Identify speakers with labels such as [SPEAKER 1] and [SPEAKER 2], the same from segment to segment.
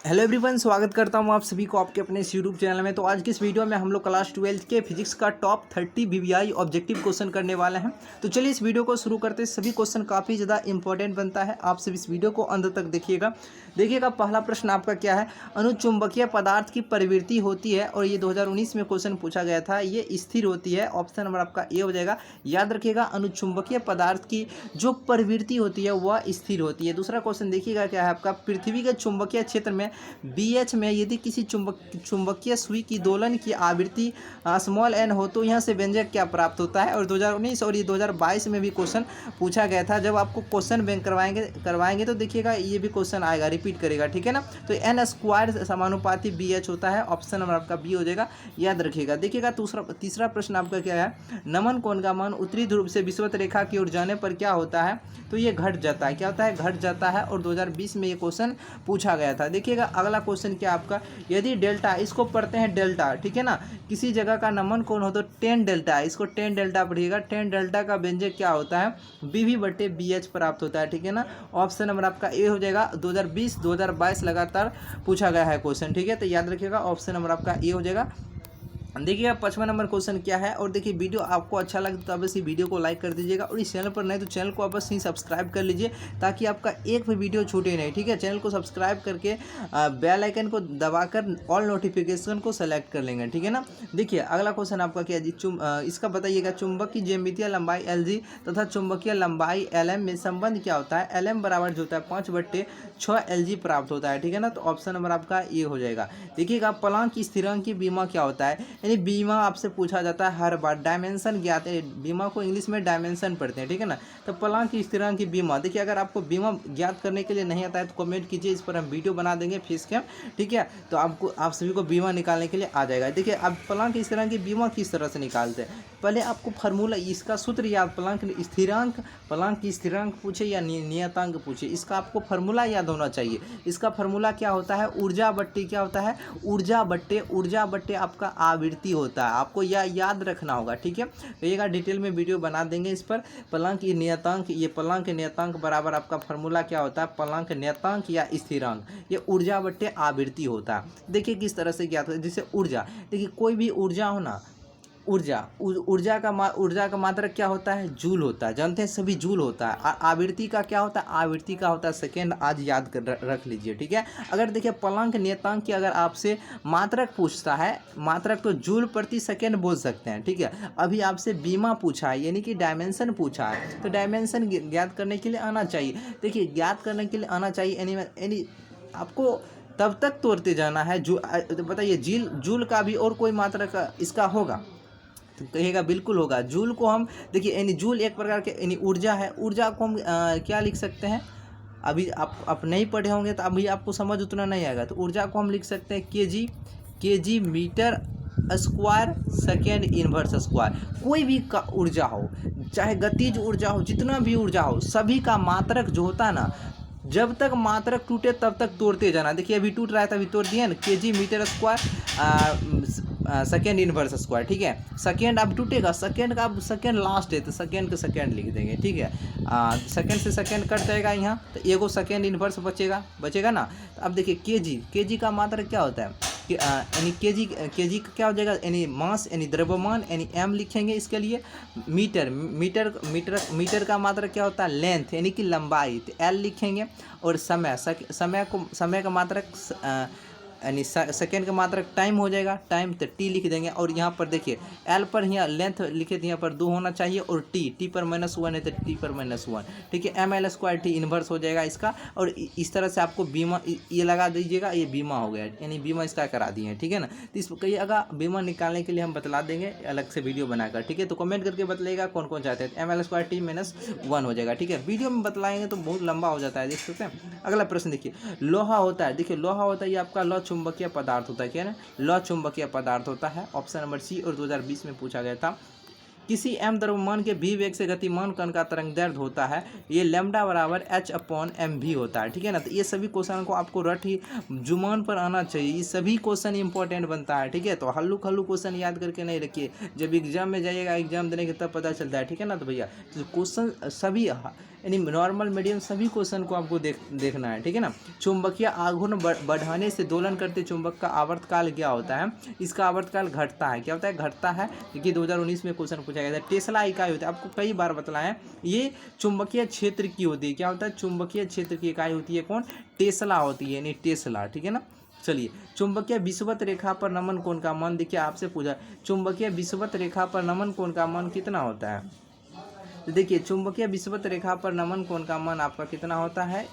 [SPEAKER 1] Hello everyone, स्वागत करता हूं आप सभी को आपके अपने इस यूट्यूब चैनल में। तो आज की इस वीडियो में हम लोग क्लास 12 के फिजिक्स का टॉप 30 वीवीआई ऑब्जेक्टिव क्वेश्चन करने वाले हैं। तो चलिए इस वीडियो को शुरू करते हैं। सभी क्वेश्चन काफ़ी ज़्यादा इंपॉर्टेंट बनता है, आप सभी इस वीडियो को अंत तक देखिएगा। पहला प्रश्न आपका क्या है। अनुचुंबकीय पदार्थ की प्रवृत्ति होती है, और ये 2019 में क्वेश्चन पूछा गया था। ये स्थिर होती है। ऑप्शन नंबर आपका ए हो जाएगा। याद रखिएगा, अनुचुंबकीय पदार्थ की जो प्रवृत्ति होती है वह स्थिर होती है। दूसरा क्वेश्चन देखिएगा क्या है आपका। पृथ्वी के चुंबकीय क्षेत्र में BH में यदि किसी चुंबकीय सुई की दोलन की आवृत्ति स्मॉल n हो तो यहाँ से व्यंजक क्या प्राप्त होता है। और 2019 और ये 2022 में भी क्वेश्चन पूछा गया था। जब आपको क्वेश्चन बैंक करवाएंगे तो देखिएगा ये भी क्वेश्चन आएगा, रिपीट करेगा, ठीक है ना। तो n स्क्वायर समानुपाती BH होता है। ऑप्शन नंबर आपका बी हो जाएगा, याद रखिएगा। देखिएगा तीसरा प्रश्न आपका क्या है। नमन कोण का मान उत्तरी ध्रुव से विषुवत रेखा की ओर जाने पर क्या होता है। तो ये घट जाता है। क्या होता है? घट जाता है। और 2020 में ये क्वेश्चन पूछा गया था। देखिएगा अगला क्वेश्चन क्या आपका। यदि डेल्टा, इसको पढ़ते हैं डेल्टा, ठीक है ना। किसी जगह का नमन कोण हो तो 10 डेल्टा, इसको 10 डेल्टा पढ़िएगा। 10 डेल्टा का व्यंजक क्या होता है। BV/BH प्राप्त होता है, ठीक है ना। ऑप्शन नंबर आपका ए हो जाएगा। 2020-2022 लगातार पूछा गया है क्वेश्चन, ठीक है। तो याद रखिएगा, ऑप्शन नंबर आपका ए हो जाएगा। देखिए 55 नंबर क्वेश्चन क्या है। और देखिए वीडियो आपको अच्छा लगे तो आप इस वीडियो को लाइक कर दीजिएगा, और इस चैनल पर नहीं तो चैनल को आप बस ही सब्सक्राइब कर लीजिए, ताकि आपका एक भी वीडियो छूटे नहीं, ठीक है। चैनल को सब्सक्राइब करके बेल आइकन को दबाकर ऑल नोटिफिकेशन को सेलेक्ट कर लेंगे, ठीक है ना। देखिए अगला क्वेश्चन आपका क्या है। इसका बताइएगा। चुंबक की ज्यामितीय लंबाई LG तथा चुंबकीय लंबाई LM में संबंध क्या होता है। LM बराबर जो होता है 5/6 LG प्राप्त होता है, ठीक है ना। तो ऑप्शन नंबर आपका ये हो जाएगा। देखिएगा प्लांक की स्थिरांक की बीमा क्या होता है। यानी बीमा आपसे पूछा जाता है हर बार। डायमेंशन ज्ञात है, बीमा को इंग्लिश में डायमेंशन पढ़ते हैं, ठीक है ना। तो प्लांक की स्थिरांक की बीमा, देखिए अगर आपको बीमा ज्ञात करने के लिए नहीं आता है तो कमेंट कीजिए, इस पर हम वीडियो बना देंगे फीस के, ठीक है। तो आप सभी को बीमा निकालने के लिए आ जाएगा। देखिए अब प्लांक की स्थिरांक की बीमा किस तरह से निकालते हैं। पहले आपको फार्मूला, इसका सूत्र याद, प्लांक की स्थिरांक पूछे या नियतांक पूछे, इसका आपको फार्मूला याद होना चाहिए। इसका फार्मूला क्या होता है। ऊर्जा बट्टे क्या होता है। ऊर्जा बट्टे आपका आवृत्ति होता है। आपको यह याद रखना होगा, ठीक है। कहिएगा डिटेल में वीडियो बना देंगे इस पर। प्लांक की नियतांक, ये प्लांक के नियतांक बराबर आपका फार्मूला क्या होता है। प्लांक नियतांक या स्थिरांक, ये ऊर्जा बट्टे आवृत्ति होता है। देखिए किस तरह से ज्ञात होता है। जैसे ऊर्जा, देखिए कोई भी ऊर्जा हो ना, ऊर्जा का मात्रक क्या होता है। जूल होता है, जानते हैं सभी, जूल होता है। आवृत्ति का क्या होता है। आवृत्ति का होता है सेकेंड। आज याद कर रख लीजिए, ठीक है। अगर देखिए प्लांक नियतांक की अगर आपसे मात्रक पूछता है, मात्रक तो जूल प्रति सेकेंड बोल सकते हैं, ठीक है। अभी आपसे बीमा पूछा है, यानी कि डायमेंशन पूछा है, तो डायमेंशन ज्ञात करने के लिए आना चाहिए। देखिए ज्ञात करने के लिए आना चाहिए, यानी आपको तब तक तोड़ते जाना है। बताइए जूल का भी और कोई मात्रक इसका होगा तो कहिएगा बिल्कुल होगा। जूल को हम देखिए, यानी जूल एक प्रकार के यानी ऊर्जा है। ऊर्जा को हम क्या लिख सकते हैं। अभी आप नहीं पढ़े होंगे तो अभी आपको समझ उतना नहीं आएगा। तो ऊर्जा को हम लिख सकते हैं KG metre square second inverse square. कोई भी का ऊर्जा हो, चाहे गतिज ऊर्जा हो, जितना भी ऊर्जा हो, सभी का मात्रक जो होता है ना, जब तक मात्रक टूटे तब तक तोड़ते जाना। देखिए अभी टूट रहा है तभी तोड़ दिए ना। KG metre square second inverse square, ठीक है। सेकेंड अब टूटेगा, सेकेंड का अब सेकेंड लास्ट है तो सेकेंड का सेकेंड लिख देंगे, ठीक है। सेकेंड से सेकेंड कट जाएगा यहाँ, तो एगो सेकेंड इनवर्स बचेगा ना। तो अब देखिए केजी का मात्रक क्या होता है। यानी केजी का क्या हो जाएगा। यानी मास, यानी द्रव्यमान, यानी m लिखेंगे इसके लिए। मीटर का मात्रक क्या होता है। लेंथ, यानी कि लंबाई, तो l लिखेंगे। और समय का मात्रक यानी सेकेंड का मात्रक टाइम हो जाएगा, टाइम, तो टी लिख देंगे। और यहाँ पर देखिए एल पर यहाँ लेंथ लिखे थे, यहाँ पर 2 होना चाहिए, और टी पर -1 है तो टी पर -1, ठीक है। ML स्क्वायर टी इन्वर्स हो जाएगा इसका। और इस तरह से आपको बीमा ये लगा दीजिएगा, ये बीमा हो गया, यानी बीमा इसका करा दिए हैं, ठीक है ना। तो इस कहिएगा बीमा निकालने के लिए हम बतला देंगे अलग से वीडियो बनाकर, ठीक है। तो कमेंट करके बतलाइएगा कौन कौन चाहते हैं। ML स्क्वायर टी -1 हो जाएगा, ठीक है। वीडियो में बतलाएंगे तो बहुत लंबा हो जाता है, देख सकते हैं। अगला प्रश्न देखिए। लोहा होता है, देखिए लोहा होता है, ये आपका लौ चुंबकीय पदार्थ होता है, क्या ना, लौ चुंबकीय पदार्थ होता है। Option number C. और 2020 में पूछा गया था। किसी m द्रव्यमान के v वेग से गतिमान कण का तरंग दैर्ध्य होता है, ये लैम्डा बराबर h/mv होता है, ठीक है ना। तो ये सभी क्वेश्चन को आपको रट ही जुबान पर आना चाहिए। ये सभी क्वेश्चन इंपॉर्टेंट बनता है, ठीक है। तो हल्लू क्वेश्चन याद करके नहीं रखिए, जब एग्जाम में जाइएगा, एग्जाम देने के तब पता चलता है, ठीक है ना। तो भैया तो क्वेश्चन सभी यानी नॉर्मल मीडियम सभी क्वेश्चन को आपको देखना है, ठीक है ना। चुंबकीय आघूर्ण बढ़ाने से दोलन करते चुंबक का आवर्तकाल क्या होता है, इसका आवर्तकाल घटता है। क्या होता है, घटता है। देखिए 2019 में क्वेश्चन पूछा गया था। टेस्ला इकाई होती है, आपको कई बार बतलाया है, ये चुंबकीय क्षेत्र की होती है। क्या होता है, चुंबकीय क्षेत्र की इकाई होती है कौन, टेस्ला होती है, यानी टेस्ला, ठीक है ना। चलिए, चुंबकीय विषुवत रेखा पर नमन कोण का मान, देखिए आपसे पूछा चुंबकीय विषुवत रेखा पर नमन कोण का मान कितना होता है। तो देखिए चुंबकीय विषुवत रेखा पर नमन कोण का मान आपका कितना होता है,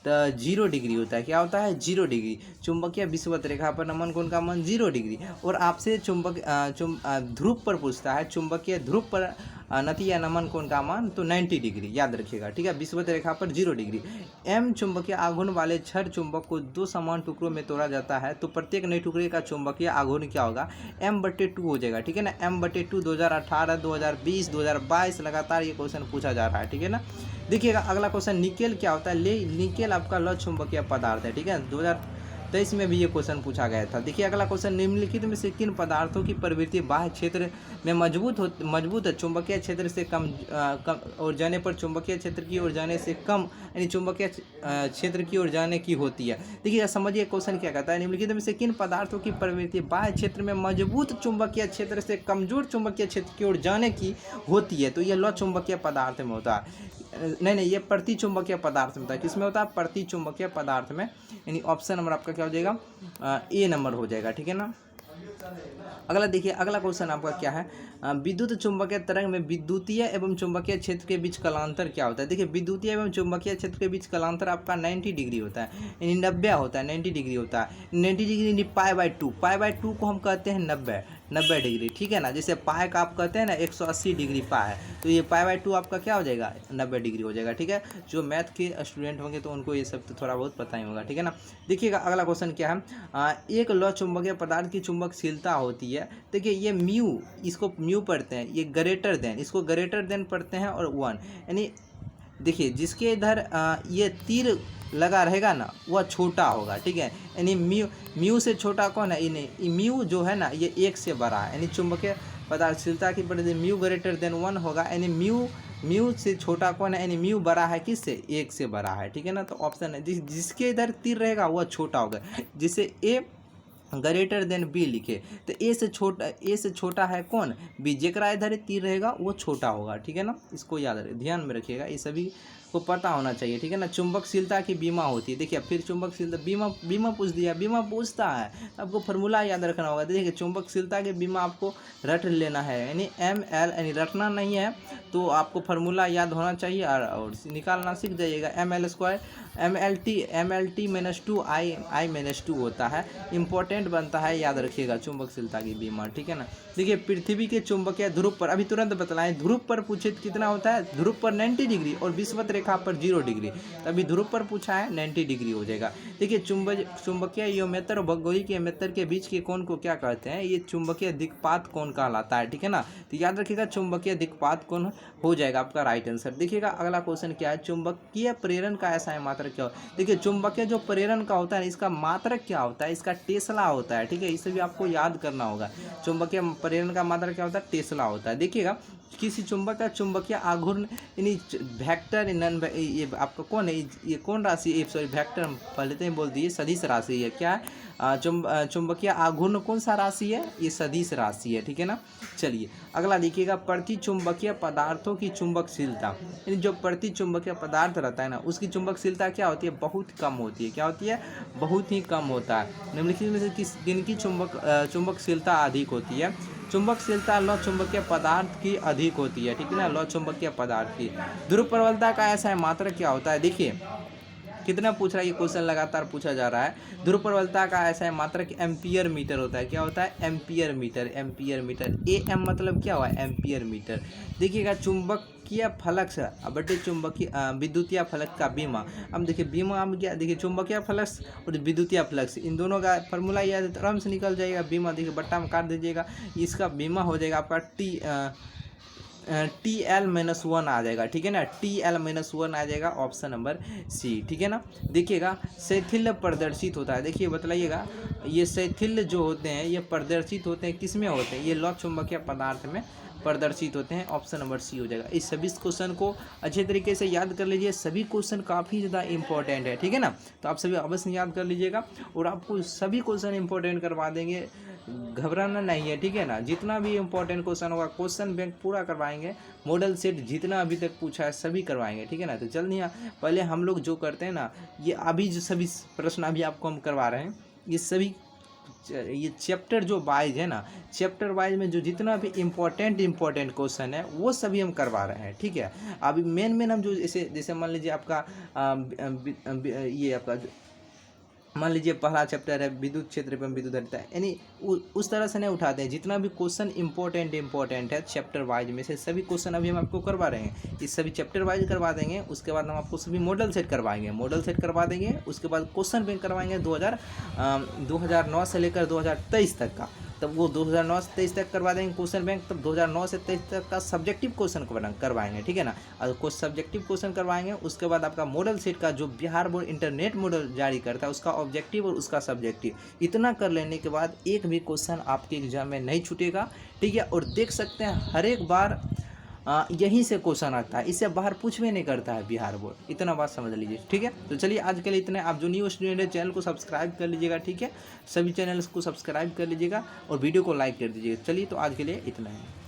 [SPEAKER 1] तो 0 डिग्री होता है। क्या होता है, 0 डिग्री। चुंबकीय विषुवत रेखा पर नमन कोण का मान 0 डिग्री। और आपसे ध्रुव पर पूछता है, चुंबकीय ध्रुव पर नति या नमन कोण का मान, तो 90 डिग्री, याद रखिएगा, ठीक है। विषुवत रेखा पर 0 डिग्री। एम चुंबकीय आघूर्ण वाले छड़ चुंबक को 2 समान टुकड़ों में तोड़ा जाता है, तो प्रत्येक नए टुकड़े का चुंबकीय आघूर्ण क्या होगा, m/2 हो जाएगा, ठीक है ना। m/2 2018, 2020, 2022 लगातार ये क्वेश्चन पूछा जा रहा है, ठीक है ना। देखिएगा अगला क्वेश्चन, निकेल क्या होता है, निकेल आपका लौह चुंबकीय पदार्थ है, ठीक है। 2023 में भी ये क्वेश्चन पूछा गया था। देखिए अगला क्वेश्चन, निम्नलिखित में से किन पदार्थों की प्रवृत्ति बाह्य क्षेत्र में मजबूत है, चुंबकीय क्षेत्र से कम ओर जाने पर चुंबकीय क्षेत्र की ओर जाने से कम, यानी चुंबकीय क्षेत्र की ओर जाने की होती है। देखिए समझिए क्वेश्चन क्या कहता है, निम्नलिखित में से किन पदार्थों की प्रवृत्ति बाह्य क्षेत्र में मजबूत चुंबकीय क्षेत्र से कमजोर चुंबकीय क्षेत्र की ओर जाने की होती है, तो ये लौह चुंबकीय पदार्थ में होता है। नहीं, ये प्रति चुंबकीय पदार्थ में होता है। किसमें होता है, प्रति चुंबकीय पदार्थ में, यानी ऑप्शन नंबर आपका क्या हो जाएगा, ए नंबर हो जाएगा, ठीक है ना। अगला देखिए, अगला क्वेश्चन आपका क्या है, विद्युत चुंबकीय तरंग में विद्युतीय एवं चुंबकीय क्षेत्र के बीच कलांतर क्या होता है। देखिए विद्युतीय एवं चुंबकीय क्षेत्र के बीच कलांतर आपका 90 डिग्री होता है, यानी 90 होता है, 90 डिग्री होता है। 90 डिग्री पाई/2 को हम कहते हैं 90 डिग्री, ठीक है ना। जैसे पाई का आप कहते हैं ना 180 डिग्री पाई है, तो ये पाई/2 आपका क्या हो जाएगा, 90 डिग्री हो जाएगा, ठीक है। जो मैथ के स्टूडेंट होंगे तो उनको ये सब तो थोड़ा बहुत पता ही होगा, ठीक है ना। देखिएगा अगला क्वेश्चन क्या है, एक लौह चुंबकीय पदार्थ की चुंबकशीलता होती है। देखिए ये म्यू, इसको म्यू पढ़ते हैं, ये ग्रेटर देन, इसको ग्रेटर देन पढ़ते हैं, और 1, यानी देखिए जिसके इधर ये तीर लगा रहेगा ना वह छोटा होगा, ठीक है। यानी म्यू से छोटा कौन है, इन्हें म्यू जो है ना ये 1 से बड़ा है, यानी चुंबकीय पदार्थशीलता की परिधि म्यू ग्रेटर देन 1 होगा, यानी म्यू से छोटा कौन है, यानी म्यू बड़ा है किससे, 1 से बड़ा है, ठीक है ना। तो ऑप्शन है जिसके इधर तीर रहेगा वह छोटा होगा, जिसे ए ग्रेटर देन बी लिखे, तो ए से छोटा है कौन, बी, जेकरा इधर तीर रहेगा वो छोटा होगा, ठीक है ना। इसको याद रखिए, ध्यान में रखिएगा, ये सभी को पता होना चाहिए, ठीक है ना। चुंबकशीलता की बीमा होती है। देखिए फिर चुंबकशीलता बीमा पूछ दिया, बीमा पूछता है आपको फॉर्मूला याद रखना होगा। देखिए चुंबकशीलता की बीमा आपको रट लेना है, यानी ML, यानी रटना नहीं है, तो आपको फार्मूला याद होना चाहिए और निकालना सीख जाइएगा। ML² MLT -2 I-2 होता है, इंपॉर्टेंट बनता है, याद रखिएगा तथा की बीमा, ठीक है ना। देखिए पृथ्वी के चुंबकीय ध्रुव पर, अभी तुरंत बतलाएं, ध्रुव पर पूछे कितना होता है, ध्रुव पर 90 डिग्री और विषुवत रेखा पर 0 डिग्री, तभी ध्रुव पर पूछा है 90 डिग्री हो जाएगा। देखिए चुंबकीय योमेत्र और भौगोलिक योमेत्र के बीच के कोण को क्या कहते हैं, ये चुंबकीय दिक्पात कोण कहलाता है, ठीक है ना। तो याद रखिएगा चुंबकीय दिक्पात कोण हो जाएगा आपका राइट आंसर। देखिएगा अगला क्वेश्चन क्या है, चुंबकीय प्रेरण का ऐसा है मात्रक क्या हो। देखिए चुंबकीय जो प्रेरण का होता है इसका मात्रक क्या होता है, इसका टेस्ला होता है, ठीक है। इसे भी आपको याद करना होगा। चुंबकीय प्रेरण का मात्रक क्या होता है, टेस्ला होता है। देखिएगा किसी चुंबक का चुंबकीय आघूर्ण यानी वेक्टर, ये आपका कौन है, ये कौन राशि है, सॉरी वेक्टर हम पहले तो ही बोल दिए, सदिश राशि है। क्या है, चुंबकीय आघूर्ण कौन सा राशि है, ये सदिश राशि है, ठीक है ना। चलिए अगला देखिएगा, प्रति चुंबकीय पदार्थों की चुंबकशीलता, यानी जो प्रति चुंबकीय पदार्थ रहता है ना उसकी चुंबकशीलता क्या होती है, बहुत कम होती है। क्या होती है, बहुत ही कम होता है। निम्नलिखित में से किनकी चुंबकशीलता अधिक होती है। चुंबकशीलता लौह चुंबकीय पदार्थ की अधिक होती है, ठीक है ना, लौह चुंबकीय पदार्थ की। ध्रुव प्रबलता का ऐसा है मात्रक क्या होता है। देखिए कितना पूछ रहा है, ये क्वेश्चन लगातार पूछा जा रहा है। ध्रुव प्रबलता का ऐसा है मात्रक एम्पियर मीटर होता है। क्या होता है, एम्पियर मीटर। AM मतलब क्या हुआ, एम्पियर मीटर। देखिएगा चुंबकीय फ्लक्स बटे चुंबकीय विद्युतीय फ्लक्स का बीमा। अब देखिए बीमा, अब क्या, देखिए चुंबकीय फ्लक्स और विद्युतीय फ्लक्स, इन दोनों का फार्मूला याद आराम से निकल जाएगा। बीमा देखिए बट्टा में काट दीजिएगा, इसका बीमा हो जाएगा आपका TL-1 आ जाएगा, ठीक है ना। TL-1 आ जाएगा, ऑप्शन नंबर सी, ठीक है ना। देखिएगा शैथिल्य प्रदर्शित होता है। देखिए बतलाइएगा, ये शैथिल्य जो होते हैं ये प्रदर्शित होते हैं किस में होते हैं, ये लौह चुंबकीय पदार्थ में प्रदर्शित होते हैं। ऑप्शन नंबर सी हो जाएगा। इस सभी क्वेश्चन को अच्छे तरीके से याद कर लीजिए, सभी क्वेश्चन काफ़ी ज़्यादा इंपॉर्टेंट है, ठीक है ना। तो आप सभी अवश्य याद कर लीजिएगा और आपको सभी क्वेश्चन इंपॉर्टेंट करवा देंगे, घबराना नहीं है, ठीक है ना। जितना भी इंपॉर्टेंट क्वेश्चन होगा क्वेश्चन बैंक पूरा करवाएंगे, मॉडल सेट जितना अभी तक पूछा है सभी करवाएंगे, ठीक है ना। तो जल्दी पहले हम लोग जो करते हैं ना, ये अभी जो सभी प्रश्न अभी आपको हम करवा रहे हैं, ये सभी ये चैप्टर जो वाइज है ना, चैप्टर वाइज में जो जितना भी इम्पोर्टेंट क्वेश्चन है वो सभी हम करवा रहे हैं, ठीक है। अभी मेन हम जो जैसे मान लीजिए आपका ये आपका मान लीजिए पहला चैप्टर है विद्युत क्षेत्र एवं विद्युत धारिता, यानी उस तरह से नहीं उठाते हैं। जितना भी क्वेश्चन इंपॉर्टेंट है चैप्टर वाइज में से सभी क्वेश्चन अभी हम आपको करवा रहे हैं। इस सभी चैप्टर वाइज करवा देंगे, उसके बाद हम आपको सभी मॉडल सेट करवाएंगे, मॉडल सेट करवा देंगे, उसके बाद क्वेश्चन बैंक करवाएंगे 2009 से लेकर 2023 तक का। तब वो 2009 से 23 तक करवा देंगे क्वेश्चन बैंक, तब 2009 से 23 तक का सब्जेक्टिव क्वेश्चन करवाएंगे, ठीक है ना। और कुछ सब्जेक्टिव क्वेश्चन करवाएंगे, उसके बाद आपका मॉडल सेट का जो बिहार बोर्ड इंटरनेट मॉडल जारी करता है उसका ऑब्जेक्टिव और उसका सब्जेक्टिव, इतना कर लेने के बाद एक भी क्वेश्चन आपके एग्जाम में नहीं छूटेगा, ठीक है। और देख सकते हैं हर एक बार यहीं से क्वेश्चन आता है, इससे बाहर पूछ भी नहीं करता है बिहार बोर्ड, इतना बात समझ लीजिए, ठीक है। तो चलिए आज के लिए इतना। आप जो न्यू स्टूडेंट है चैनल को सब्सक्राइब कर लीजिएगा, ठीक है, सभी चैनल्स को सब्सक्राइब कर लीजिएगा और वीडियो को लाइक कर दीजिएगा। चलिए तो आज के लिए इतना है।